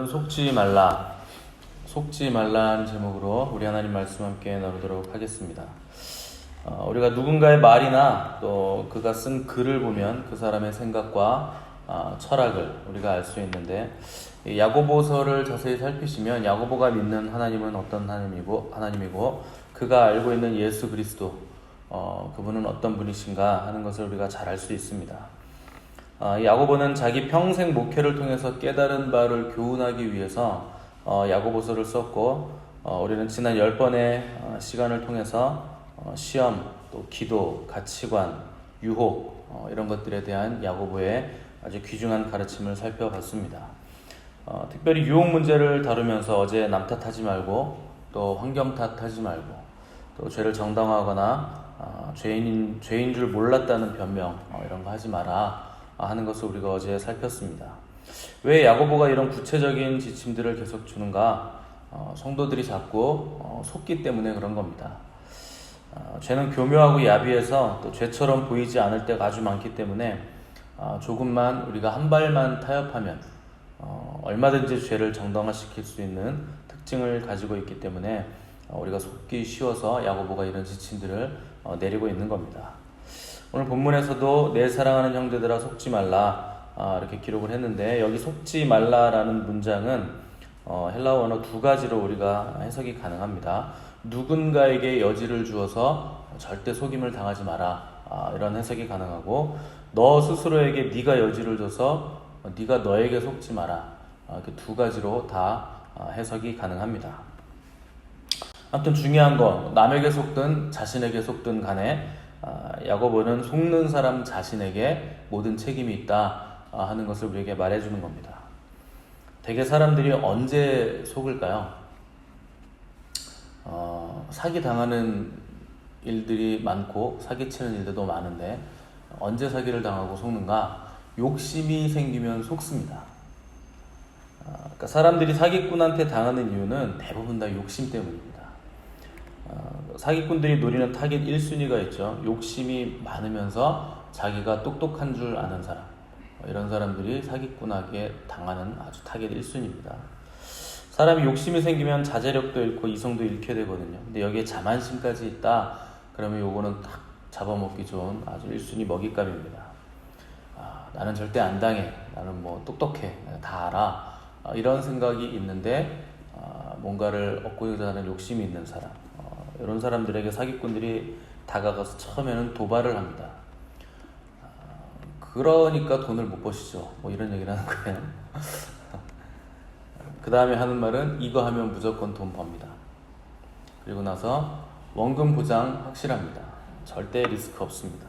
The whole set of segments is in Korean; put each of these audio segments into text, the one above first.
오늘은 속지 말라, 속지 말라는 제목으로 우리 하나님 말씀 함께 나누도록 하겠습니다. 우리가 누군가의 말이나 또 그가 쓴 글을 보면 그 사람의 생각과 철학을 우리가 알 수 있는데, 이 야고보서를 자세히 살피시면 야고보가 믿는 하나님은 어떤 하나님이고 그가 알고 있는 예수 그리스도, 그분은 어떤 분이신가 하는 것을 우리가 잘 알 수 있습니다. 야고보는 자기 평생 목회를 통해서 깨달은 바를 교훈하기 위해서 야고보서를 썼고, 우리는 지난 10번의 시간을 통해서 시험, 또 기도, 가치관, 유혹, 이런 것들에 대한 야고보의 아주 귀중한 가르침을 살펴봤습니다. 특별히 유혹 문제를 다루면서 어제 남 탓하지 말고, 또 환경 탓하지 말고, 또 죄를 정당화하거나 죄인 줄 몰랐다는 변명, 이런 거 하지 마라 하는 것을 우리가 어제 살폈습니다. 왜 야고보가 이런 구체적인 지침들을 계속 주는가? 성도들이 자꾸 속기 때문에 그런 겁니다. 죄는 교묘하고 야비해서 또 죄처럼 보이지 않을 때가 아주 많기 때문에 조금만 우리가 한 발만 타협하면 얼마든지 죄를 정당화시킬 수 있는 특징을 가지고 있기 때문에 우리가 속기 쉬워서 야고보가 이런 지침들을 내리고 있는 겁니다. 오늘 본문에서도 내 사랑하는 형제들아 속지 말라, 이렇게 기록을 했는데, 여기 속지 말라라는 문장은 헬라어 원어 두 가지로 우리가 해석이 가능합니다. 누군가에게 여지를 주어서 절대 속임을 당하지 마라, 이런 해석이 가능하고, 너 스스로에게 네가 여지를 줘서 네가 너에게 속지 마라, 이렇게 두 가지로 다 해석이 가능합니다. 아무튼 중요한 거, 남에게 속든 자신에게 속든 간에 야고보는 속는 사람 자신에게 모든 책임이 있다 하는 것을 우리에게 말해주는 겁니다. 대개 사람들이 언제 속을까요? 사기 당하는 일들이 많고 사기치는 일들도 많은데 언제 사기를 당하고 속는가? 욕심이 생기면 속습니다. 그러니까 사람들이 사기꾼한테 당하는 이유는 대부분 다 욕심 때문입니다. 사기꾼들이 노리는 타겟 1순위가 있죠. 욕심이 많으면서 자기가 똑똑한 줄 아는 사람, 이런 사람들이 사기꾼에게 당하는 아주 타겟 1순위입니다. 사람이 욕심이 생기면 자제력도 잃고 이성도 잃게 되거든요. 근데 여기에 자만심까지 있다, 그러면 요거는 딱 잡아먹기 좋은 아주 1순위 먹잇감입니다. 나는 절대 안 당해, 나는 뭐 똑똑해, 다 알아, 이런 생각이 있는데 뭔가를 얻고자 하는 욕심이 있는 사람, 이런 사람들에게 사기꾼들이 다가가서 처음에는 도발을 합니다. 그러니까 돈을 못 버시죠, 뭐 이런 얘기를 하는 거예요. 그 다음에 하는 말은 이거 하면 무조건 돈 법니다. 그리고 나서 원금 보장 확실합니다. 절대 리스크 없습니다.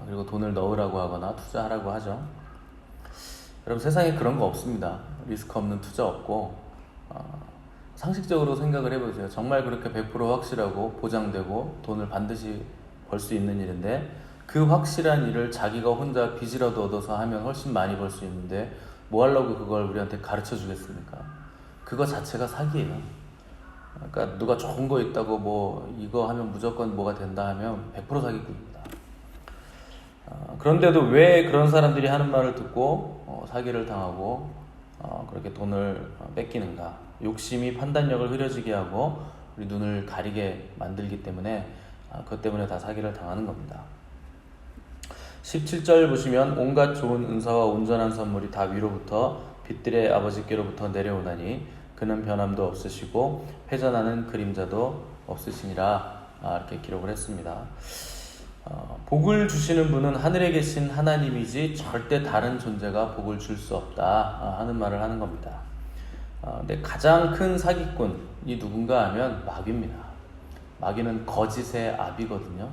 그리고 돈을 넣으라고 하거나 투자하라고 하죠. 여러분, 세상에 그런 거 없습니다. 리스크 없는 투자 없고, 상식적으로 생각을 해보세요. 정말 그렇게 100% 확실하고 보장되고 돈을 반드시 벌 수 있는 일인데, 그 확실한 일을 자기가 혼자 빚이라도 얻어서 하면 훨씬 많이 벌 수 있는데 뭐 하려고 그걸 우리한테 가르쳐 주겠습니까? 그거 자체가 사기예요. 그러니까 누가 좋은 거 있다고 뭐 이거 하면 무조건 뭐가 된다 하면 100% 사기꾼입니다. 그런데도 왜 그런 사람들이 하는 말을 듣고 사기를 당하고 그렇게 돈을 뺏기는가? 욕심이 판단력을 흐려지게 하고 우리 눈을 가리게 만들기 때문에, 그것 때문에 다 사기를 당하는 겁니다. 17절 보시면 온갖 좋은 은사와 온전한 선물이 다 위로부터 빛들의 아버지께로부터 내려오나니 그는 변함도 없으시고 회전하는 그림자도 없으시니라, 이렇게 기록을 했습니다. 복을 주시는 분은 하늘에 계신 하나님이지 절대 다른 존재가 복을 줄 수 없다 하는 말을 하는 겁니다. 근데 가장 큰 사기꾼이 누군가 하면 마귀입니다. 마귀는 거짓의 아비거든요.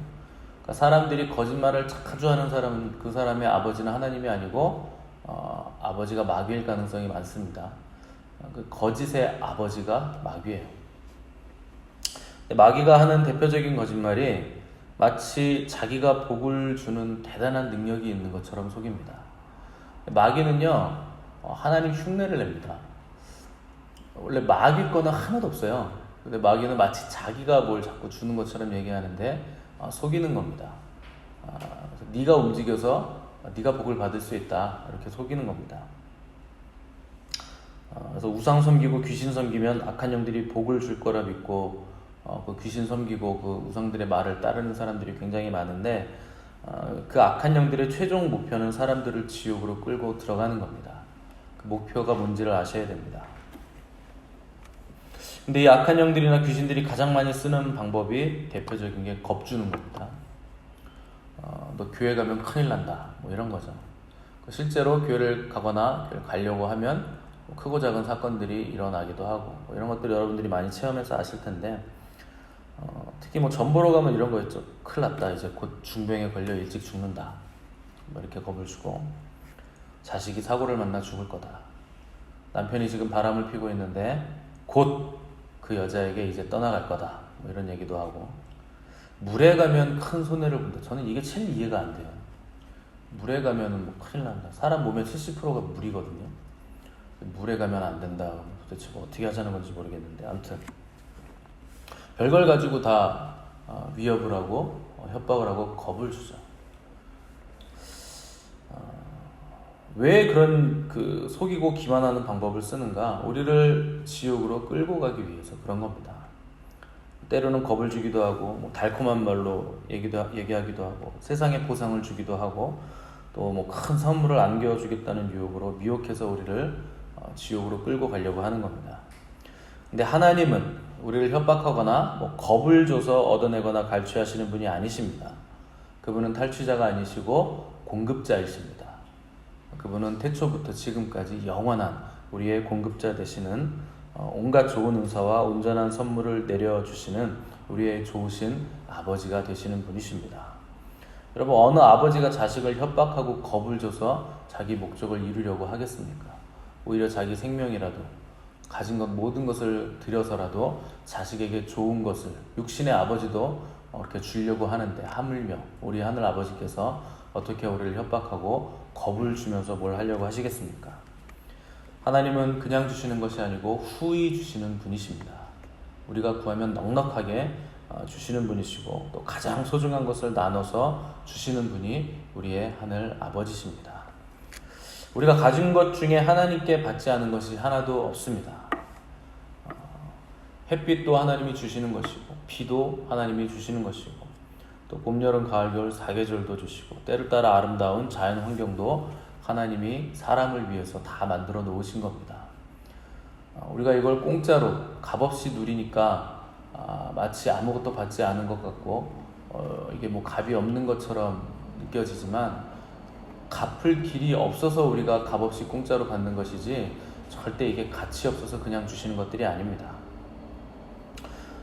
그러니까 사람들이 거짓말을 자주 하는 사람은 그 사람의 아버지는 하나님이 아니고 아버지가 마귀일 가능성이 많습니다. 그 거짓의 아버지가 마귀예요. 마귀가 하는 대표적인 거짓말이 마치 자기가 복을 주는 대단한 능력이 있는 것처럼 속입니다. 마귀는요, 하나님 흉내를 냅니다. 원래 마귀 거는 하나도 없어요. 근데 마귀는 마치 자기가 뭘 자꾸 주는 것처럼 얘기하는데 속이는 겁니다. 그래서 네가 움직여서 네가 복을 받을 수 있다, 이렇게 속이는 겁니다. 그래서 우상 섬기고 귀신 섬기면 악한 영들이 복을 줄 거라 믿고 그 귀신 섬기고 그 우상들의 말을 따르는 사람들이 굉장히 많은데 그 악한 영들의 최종 목표는 사람들을 지옥으로 끌고 들어가는 겁니다. 그 목표가 뭔지를 아셔야 됩니다. 근데 이 악한 영들이나 귀신들이 가장 많이 쓰는 방법이 대표적인 게 겁주는 겁니다. 너 교회 가면 큰일 난다, 뭐 이런 거죠. 실제로 교회를 가거나 교회를 가려고 하면 크고 작은 사건들이 일어나기도 하고 뭐 이런 것들 여러분들이 많이 체험해서 아실 텐데 특히 뭐 전보러 가면 이런 거 있죠. 큰일 났다, 이제 곧 중병에 걸려 일찍 죽는다, 뭐 이렇게 겁을 주고, 자식이 사고를 만나 죽을 거다, 남편이 지금 바람을 피고 있는데 곧 그 여자에게 이제 떠나갈 거다, 뭐 이런 얘기도 하고, 물에 가면 큰 손해를 본다. 저는 이게 제일 이해가 안 돼요. 물에 가면은 뭐 큰일 난다. 사람 몸의 70%가 물이거든요. 물에 가면 안 된다. 도대체 뭐 어떻게 하자는 건지 모르겠는데, 아무튼 별걸 가지고 다 위협을 하고 협박을 하고 겁을 주죠. 왜 그런 그 속이고 기만하는 방법을 쓰는가? 우리를 지옥으로 끌고 가기 위해서 그런 겁니다. 때로는 겁을 주기도 하고, 뭐 달콤한 말로 얘기하기도 하고, 세상의 보상을 주기도 하고, 또 뭐 큰 선물을 안겨주겠다는 유혹으로 미혹해서 우리를 지옥으로 끌고 가려고 하는 겁니다. 근데 하나님은 우리를 협박하거나 뭐 겁을 줘서 얻어내거나 갈취하시는 분이 아니십니다. 그분은 탈취자가 아니시고 공급자이십니다. 그분은 태초부터 지금까지 영원한 우리의 공급자 되시는 온갖 좋은 은사와 온전한 선물을 내려주시는 우리의 좋으신 아버지가 되시는 분이십니다. 여러분, 어느 아버지가 자식을 협박하고 겁을 줘서 자기 목적을 이루려고 하겠습니까? 오히려 자기 생명이라도 가진 것 모든 것을 들여서라도 자식에게 좋은 것을, 육신의 아버지도 그렇게 주려고 하는데, 하물며 우리 하늘 아버지께서 어떻게 우리를 협박하고 겁을 주면서 뭘 하려고 하시겠습니까? 하나님은 그냥 주시는 것이 아니고 후히 주시는 분이십니다. 우리가 구하면 넉넉하게 주시는 분이시고, 또 가장 소중한 것을 나눠서 주시는 분이 우리의 하늘 아버지십니다. 우리가 가진 것 중에 하나님께 받지 않은 것이 하나도 없습니다. 햇빛도 하나님이 주시는 것이고, 비도 하나님이 주시는 것이고, 또 봄, 여름, 가을, 겨울 사계절도 주시고, 때를 따라 아름다운 자연 환경도 하나님이 사람을 위해서 다 만들어 놓으신 겁니다. 우리가 이걸 공짜로 값없이 누리니까 마치 아무것도 받지 않은 것 같고 이게 뭐 값이 없는 것처럼 느껴지지만, 갚을 길이 없어서 우리가 값없이 공짜로 받는 것이지 절대 이게 가치 없어서 그냥 주시는 것들이 아닙니다.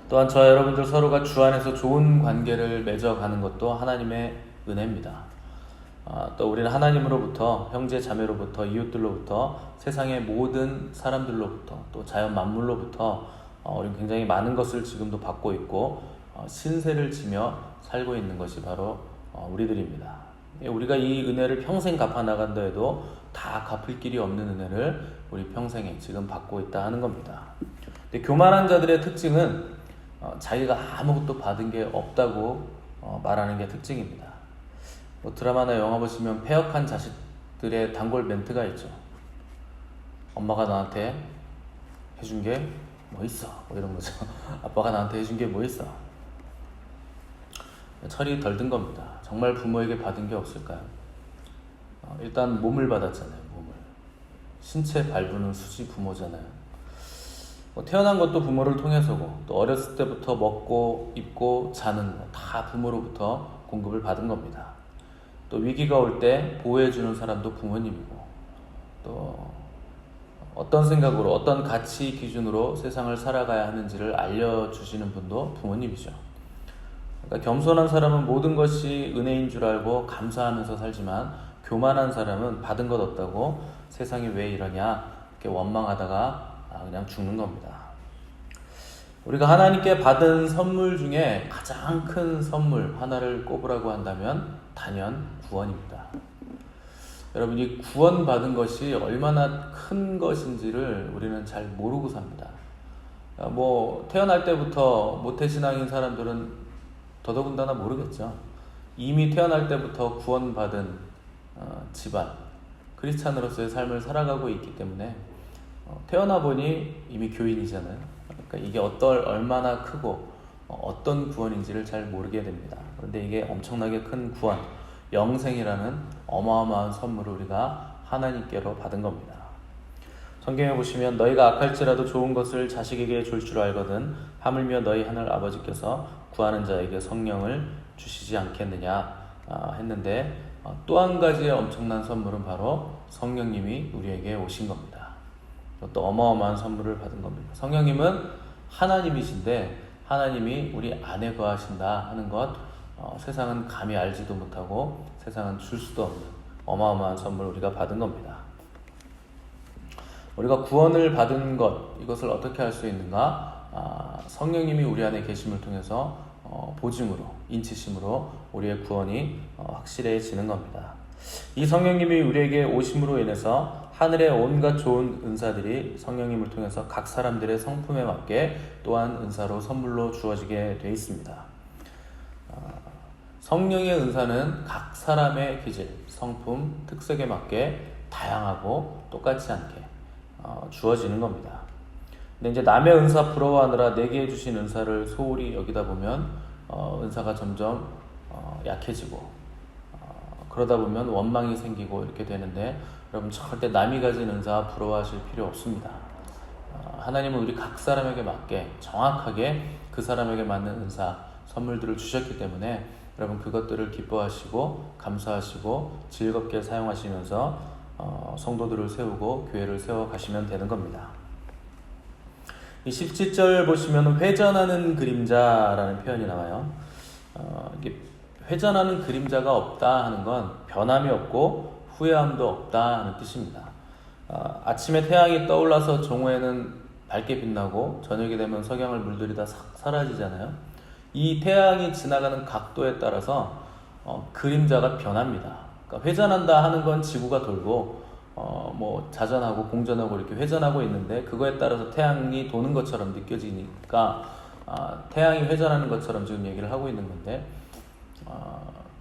또한 저와 여러분들 서로가 주 안에서 좋은 관계를 맺어가는 것도 하나님의 은혜입니다. 또 우리는 하나님으로부터, 형제 자매로부터, 이웃들로부터, 세상의 모든 사람들로부터, 또 자연 만물로부터 우리는 굉장히 많은 것을 지금도 받고 있고 신세를 지며 살고 있는 것이 바로 우리들입니다. 우리가 이 은혜를 평생 갚아나간다 해도 다 갚을 길이 없는 은혜를 우리 평생에 지금 받고 있다 하는 겁니다. 근데 교만한 자들의 특징은 자기가 아무것도 받은 게 없다고 말하는 게 특징입니다. 뭐 드라마나 영화 보시면 폐역한 자식들의 단골 멘트가 있죠. 엄마가 나한테 해준 게 뭐 있어? 뭐 이런 거죠. 아빠가 나한테 해준 게 뭐 있어? 철이 덜 든 겁니다. 정말 부모에게 받은 게 없을까요? 일단 몸을 받았잖아요. 몸을. 신체 발부는 수지 부모잖아요. 태어난 것도 부모를 통해서고, 또 어렸을 때부터 먹고 입고 자는 거 다 부모로부터 공급을 받은 겁니다. 또 위기가 올 때 보호해주는 사람도 부모님이고, 또 어떤 생각으로, 어떤 가치 기준으로 세상을 살아가야 하는지를 알려주시는 분도 부모님이죠. 그러니까 겸손한 사람은 모든 것이 은혜인 줄 알고 감사하면서 살지만, 교만한 사람은 받은 것 없다고 세상이 왜 이러냐 이렇게 원망하다가 그냥 죽는 겁니다. 우리가 하나님께 받은 선물 중에 가장 큰 선물 하나를 꼽으라고 한다면 단연 구원입니다. 여러분, 이 구원받은 것이 얼마나 큰 것인지를 우리는 잘 모르고 삽니다. 뭐 태어날 때부터 모태신앙인 사람들은 더더군다나 모르겠죠. 이미 태어날 때부터 구원받은 집안, 크리스찬으로서의 삶을 살아가고 있기 때문에 태어나 보니 이미 교인이잖아요. 그러니까 이게 얼마나 크고 어떤 구원인지를 잘 모르게 됩니다. 그런데 이게 엄청나게 큰 구원, 영생이라는 어마어마한 선물을 우리가 하나님께로 받은 겁니다. 성경에 보시면 너희가 악할지라도 좋은 것을 자식에게 줄 줄 알거든 하물며 너희 하늘 아버지께서 구하는 자에게 성령을 주시지 않겠느냐 했는데 또 한 가지의 엄청난 선물은 바로 성령님이 우리에게 오신 겁니다. 또 어마어마한 선물을 받은 겁니다. 성령님은 하나님이신데 하나님이 우리 안에 거하신다 하는 것 세상은 감히 알지도 못하고 세상은 줄 수도 없는 어마어마한 선물을 우리가 받은 겁니다. 우리가 구원을 받은 것, 이것을 어떻게 할 수 있는가? 성령님이 우리 안에 계심을 통해서 보증으로, 인치심으로 우리의 구원이 확실해지는 겁니다. 이 성령님이 우리에게 오심으로 인해서 하늘의 온갖 좋은 은사들이 성령님을 통해서 각 사람들의 성품에 맞게 또한 은사로 선물로 주어지게 되어 있습니다. 성령의 은사는 각 사람의 기질, 성품, 특색에 맞게 다양하고 똑같지 않게 주어지는 겁니다. 근데 이제 남의 은사 부러워하느라 내게 주신 은사를 소홀히 여기다 보면 은사가 점점 약해지고 그러다 보면 원망이 생기고 이렇게 되는데 여러분 절대 남이 가진 은사 부러워하실 필요 없습니다. 하나님은 우리 각 사람에게 맞게 정확하게 그 사람에게 맞는 은사 선물들을 주셨기 때문에 여러분 그것들을 기뻐하시고 감사하시고 즐겁게 사용하시면서 성도들을 세우고 교회를 세워가시면 되는 겁니다. 이 17절 보시면 회전하는 그림자라는 표현이 나와요. 이게 회전하는 그림자가 없다 하는 건 변함이 없고 후회함도 없다 하는 뜻입니다. 아침에 태양이 떠올라서 정오에는 밝게 빛나고 저녁이 되면 석양을 물들이다 사라지잖아요. 이 태양이 지나가는 각도에 따라서 그림자가 변합니다. 그러니까 회전한다 하는 건 지구가 돌고 뭐 자전하고 공전하고 이렇게 회전하고 있는데 그거에 따라서 태양이 도는 것처럼 느껴지니까 태양이 회전하는 것처럼 지금 얘기를 하고 있는 건데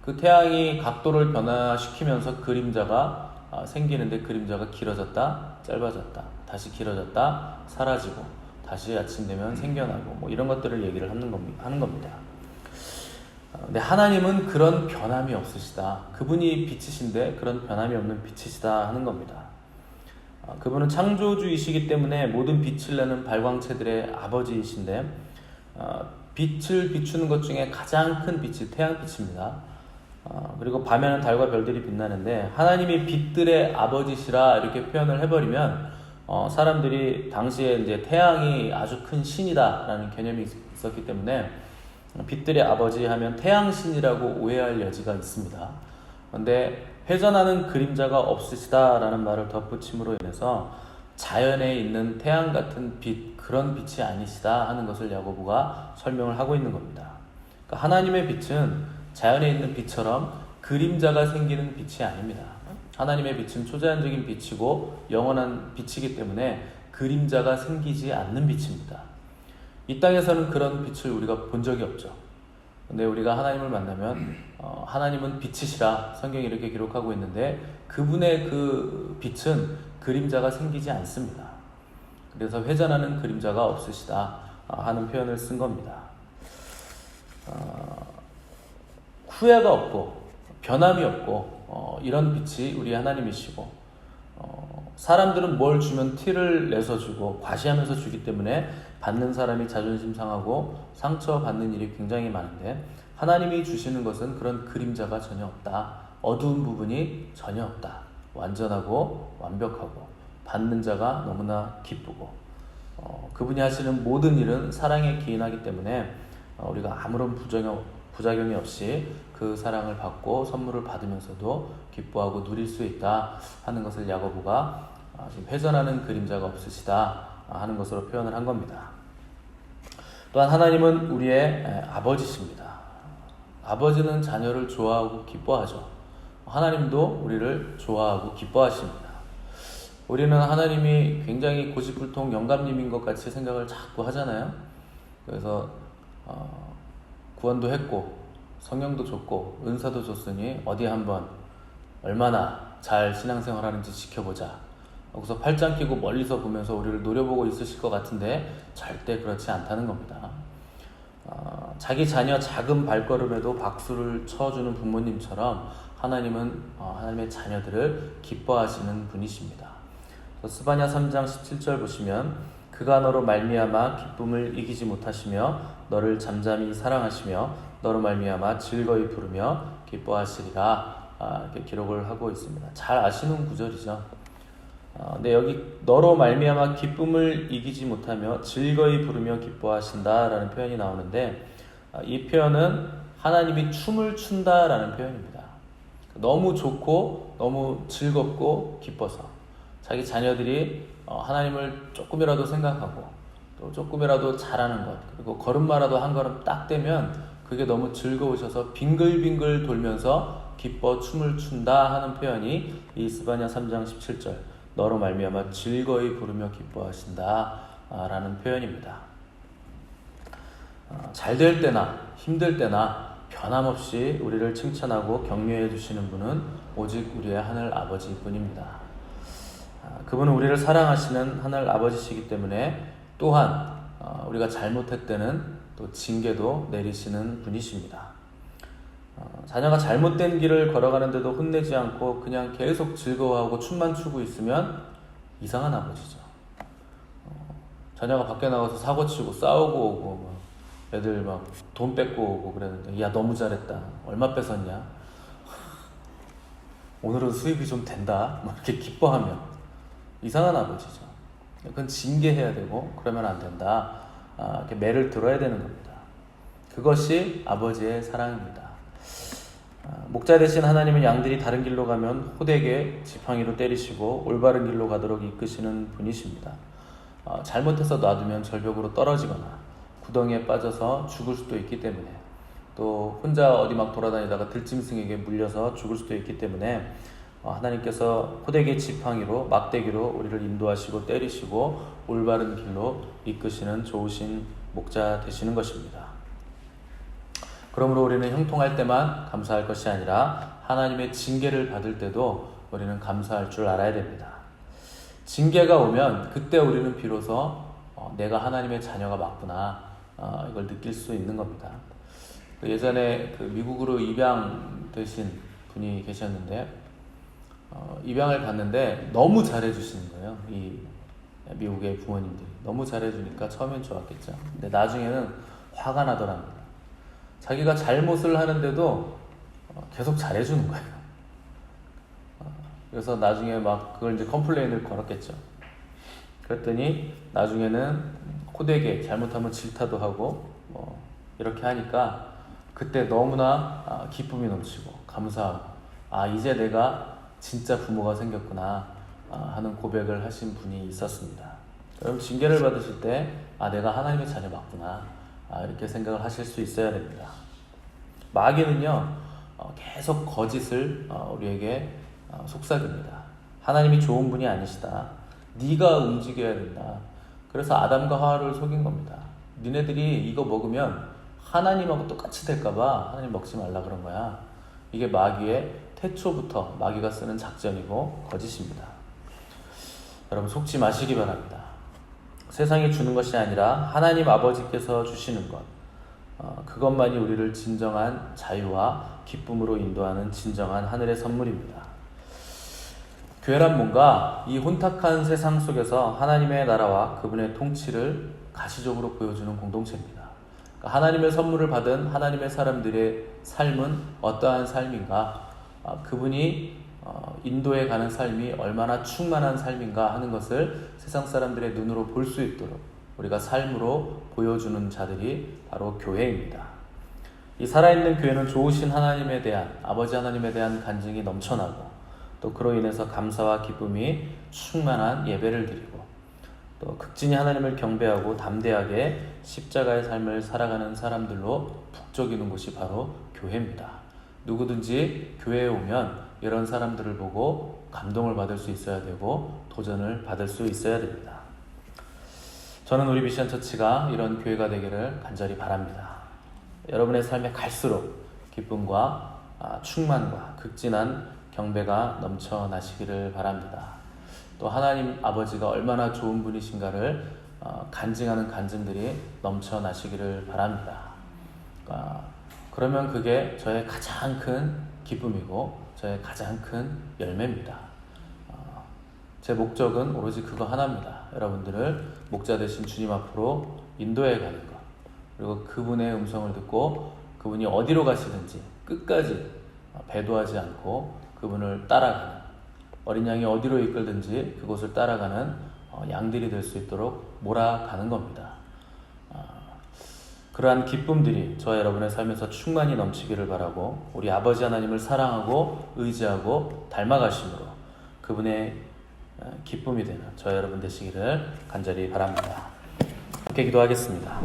그 태양이 각도를 변화시키면서 그림자가 생기는데 그림자가 길어졌다 짧아졌다 다시 길어졌다 사라지고 다시 아침 되면 생겨나고 뭐 이런 것들을 얘기를 하는 겁니다. 근데 하나님은 그런 변함이 없으시다. 그분이 빛이신데 그런 변함이 없는 빛이시다 하는 겁니다. 그분은 창조주이시기 때문에 모든 빛을 내는 발광체들의 아버지이신데 빛을 비추는 것 중에 가장 큰 빛이 태양빛입니다. 그리고 밤에는 달과 별들이 빛나는데 하나님이 빛들의 아버지시라 이렇게 표현을 해버리면 사람들이 당시에 이제 태양이 아주 큰 신이다라는 개념이 있었기 때문에 빛들의 아버지 하면 태양신이라고 오해할 여지가 있습니다. 그런데 회전하는 그림자가 없으시다라는 말을 덧붙임으로 인해서 자연에 있는 태양 같은 빛, 그런 빛이 아니시다 하는 것을 야고보가 설명을 하고 있는 겁니다. 그러니까 하나님의 빛은 자연에 있는 빛처럼 그림자가 생기는 빛이 아닙니다. 하나님의 빛은 초자연적인 빛이고 영원한 빛이기 때문에 그림자가 생기지 않는 빛입니다. 이 땅에서는 그런 빛을 우리가 본 적이 없죠. 근데 우리가 하나님을 만나면 하나님은 빛이시라 성경이 이렇게 기록하고 있는데 그분의 그 빛은 그림자가 생기지 않습니다. 그래서 회전하는 그림자가 없으시다 하는 표현을 쓴 겁니다. 후회가 없고 변함이 없고 이런 빛이 우리 하나님이시고 사람들은 뭘 주면 티를 내서 주고 과시하면서 주기 때문에 받는 사람이 자존심 상하고 상처받는 일이 굉장히 많은데 하나님이 주시는 것은 그런 그림자가 전혀 없다. 어두운 부분이 전혀 없다. 완전하고 완벽하고 받는 자가 너무나 기쁘고 그분이 하시는 모든 일은 사랑에 기인하기 때문에 우리가 아무런 부작용이 없이 그 사랑을 받고 선물을 받으면서도 기뻐하고 누릴 수 있다 하는 것을 야고보가 지금 회전하는 그림자가 없으시다 하는 것으로 표현을 한 겁니다. 또한 하나님은 우리의 아버지십니다. 아버지는 자녀를 좋아하고 기뻐하죠. 하나님도 우리를 좋아하고 기뻐하십니다. 우리는 하나님이 굉장히 고집불통 영감님인 것 같이 생각을 자꾸 하잖아요. 그래서 구원도 했고 성령도 줬고 은사도 줬으니 어디 한번 얼마나 잘 신앙생활하는지 지켜보자 거기서 팔짱 끼고 멀리서 보면서 우리를 노려보고 있으실 것 같은데 절대 그렇지 않다는 겁니다. 자기 자녀 작은 발걸음에도 박수를 쳐주는 부모님처럼 하나님은 하나님의 자녀들을 기뻐하시는 분이십니다. 스바냐 3장 17절 보시면 그가 너로 말미암아 기쁨을 이기지 못하시며 너를 잠잠히 사랑하시며 너로 말미암아 즐거이 부르며 기뻐하시리라, 이렇게 기록을 하고 있습니다. 잘 아시는 구절이죠. 근데 여기 너로 말미암아 기쁨을 이기지 못하며 즐거이 부르며 기뻐하신다라는 표현이 나오는데, 이 표현은 하나님이 춤을 춘다라는 표현입니다. 너무 좋고 너무 즐겁고 기뻐서 자기 자녀들이 하나님을 조금이라도 생각하고 또 조금이라도 잘하는 것, 그리고 걸음마라도 한 걸음 딱 떼면 그게 너무 즐거우셔서 빙글빙글 돌면서 기뻐 춤을 춘다 하는 표현이 이 스바냐 3장 17절 너로 말미암아 즐거이 부르며 기뻐하신다 라는 표현입니다. 잘 될 때나 힘들 때나 변함없이 우리를 칭찬하고 격려해 주시는 분은 오직 우리의 하늘 아버지 뿐입니다. 그분은 우리를 사랑하시는 하늘 아버지시기 때문에 또한 우리가 잘못할 때는 또 징계도 내리시는 분이십니다. 자녀가 잘못된 길을 걸어가는데도 혼내지 않고 그냥 계속 즐거워하고 춤만 추고 있으면 이상한 아버지죠. 자녀가 밖에 나가서 사고치고 싸우고 오고 애들 막 돈 뺏고 오고 그랬는데 야 너무 잘했다, 얼마 뺏었냐, 오늘은 수입이 좀 된다, 막 이렇게 기뻐하면 이상한 아버지죠. 그건 징계해야 되고 그러면 안 된다, 이렇게 매를 들어야 되는 겁니다. 그것이 아버지의 사랑입니다. 목자 되신 하나님은 양들이 다른 길로 가면 호되게 지팡이로 때리시고 올바른 길로 가도록 이끄시는 분이십니다. 잘못해서 놔두면 절벽으로 떨어지거나 구덩이에 빠져서 죽을 수도 있기 때문에, 또 혼자 어디 막 돌아다니다가 들짐승에게 물려서 죽을 수도 있기 때문에 하나님께서 호되게 지팡이로 막대기로 우리를 인도하시고 때리시고 올바른 길로 이끄시는 좋으신 목자 되시는 것입니다. 그러므로 우리는 형통할 때만 감사할 것이 아니라 하나님의 징계를 받을 때도 우리는 감사할 줄 알아야 됩니다. 징계가 오면 그때 우리는 비로소 내가 하나님의 자녀가 맞구나, 이걸 느낄 수 있는 겁니다. 예전에 미국으로 입양되신 분이 계셨는데 입양을 갔는데 너무 잘해주시는 거예요. 이 미국의 부모님들이 너무 잘해주니까 처음엔 좋았겠죠. 근데 나중에는 화가 나더랍니다. 자기가 잘못을 하는데도 계속 잘해주는 거예요. 그래서 나중에 막 그걸 이제 컴플레인을 걸었겠죠. 그랬더니 나중에는 호되게 잘못하면 질타도 하고 이렇게 하니까 그때 너무나 기쁨이 넘치고 감사하고 이제 내가 진짜 부모가 생겼구나 하는 고백을 하신 분이 있었습니다. 여러분 징계를 받으실 때 내가 하나님의 자녀 맞구나, 이렇게 생각을 하실 수 있어야 됩니다. 마귀는요 계속 거짓을 우리에게 속삭입니다. 하나님이 좋은 분이 아니시다, 네가 움직여야 된다. 그래서 아담과 하와를 속인 겁니다. 니네들이 이거 먹으면 하나님하고 똑같이 될까봐 하나님 먹지 말라 그런 거야. 이게 마귀의 태초부터 마귀가 쓰는 작전이고 거짓입니다. 여러분 속지 마시기 바랍니다. 세상이 주는 것이 아니라 하나님 아버지께서 주시는 것, 그것만이 우리를 진정한 자유와 기쁨으로 인도하는 진정한 하늘의 선물입니다. 교회란 뭔가 이 혼탁한 세상 속에서 하나님의 나라와 그분의 통치를 가시적으로 보여주는 공동체입니다. 그러니까 하나님의 선물을 받은 하나님의 사람들의 삶은 어떠한 삶인가, 그분이 인도해 가는 삶이 얼마나 충만한 삶인가 하는 것을 세상 사람들의 눈으로 볼 수 있도록 우리가 삶으로 보여주는 자들이 바로 교회입니다. 이 살아있는 교회는 좋으신 하나님에 대한, 아버지 하나님에 대한 간증이 넘쳐나고 또 그로 인해서 감사와 기쁨이 충만한 예배를 드리고 또 극진히 하나님을 경배하고 담대하게 십자가의 삶을 살아가는 사람들로 북적이는 곳이 바로 교회입니다. 누구든지 교회에 오면 이런 사람들을 보고 감동을 받을 수 있어야 되고 도전을 받을 수 있어야 됩니다. 저는 우리 미션 처치가 이런 교회가 되기를 간절히 바랍니다. 여러분의 삶에 갈수록 기쁨과 충만과 극진한 경배가 넘쳐나시기를 바랍니다. 또 하나님 아버지가 얼마나 좋은 분이신가를 간증하는 간증들이 넘쳐나시기를 바랍니다. 그러면 그게 저의 가장 큰 기쁨이고 저의 가장 큰 열매입니다. 제 목적은 오로지 그거 하나입니다. 여러분들을 목자 되신 주님 앞으로 인도해 가는 것, 그리고 그분의 음성을 듣고 그분이 어디로 가시든지 끝까지 배도하지 않고 그분을 따라가는, 어린 양이 어디로 이끌든지 그곳을 따라가는 양들이 될 수 있도록 몰아가는 겁니다. 그러한 기쁨들이 저와 여러분의 삶에서 충만히 넘치기를 바라고, 우리 아버지 하나님을 사랑하고 의지하고 닮아가심으로 그분의 기쁨이 되는 저와 여러분 되시기를 간절히 바랍니다. 함께 기도하겠습니다.